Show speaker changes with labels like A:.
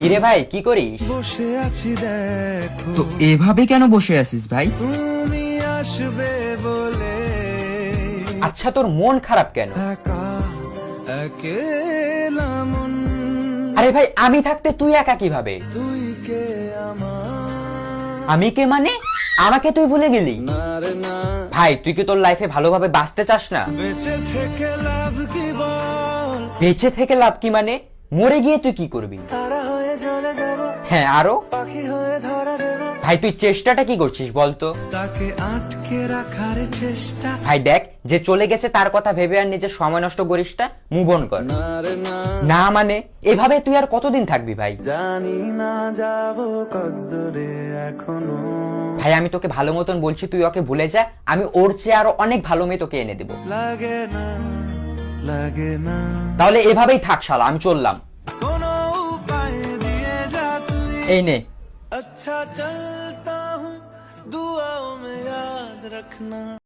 A: কিরে ভাই কি করিস?
B: বসে আছি দেখো
C: তো এভাবে কেন বসে আছিস ভাই?
B: তুমি আসবে বলে
A: আচ্ছা তোর মন খারাপ কেন?
B: একা একেলা মন
A: আরে ভাই আমি থাকতে তুই একা কিভাবে?
B: তুই কে আমার
A: আমি কে মানে? আমাকে তুই ভুলে গেলি?
B: না রে না
A: ভাই তুই কি তোর লাইফে ভালোভাবে বাঁচতে চাস না?
B: বেঁচে থেকে লাভ কি বল
A: বেঁচে থেকে লাভ কি মানে? মরে গিয়ে তুই কি করবি?
B: তারা হয়ে চলে যাব
A: হ্যাঁ আরো?
B: পাখি হয়ে ধরা দেব
A: ভাই তুই চেষ্টাটা কি করছিস বলতো?
B: তাকে আটকে রাখার চেষ্টা
A: ভাই দেখ যে চলে গেছে তার কথা ভেবে আর নিজের সময় নষ্ট করিস না, মুভ অন কর।
B: না রে না
A: না মানে এভাবে তুই আর কতদিন থাকবি ভাই?
B: জানি না যাব কদ্দুরে এখনো
A: ভাই আমি তোকে ভালো মতন বলছি তুই ওকে ভুলে যা, আমি ওর চেয়ে আরো অনেক ভালো মেয়ে তোকে এনে দেবো।
B: লাগে না লাগে না
A: তাহলে এভাবেই থাক শালা, আমি চললাম।
B: কোনো উপায় দিয়ে যা তুই
A: এই নে।
B: अच्छा चलता हूँ दुआओं में याद रखना।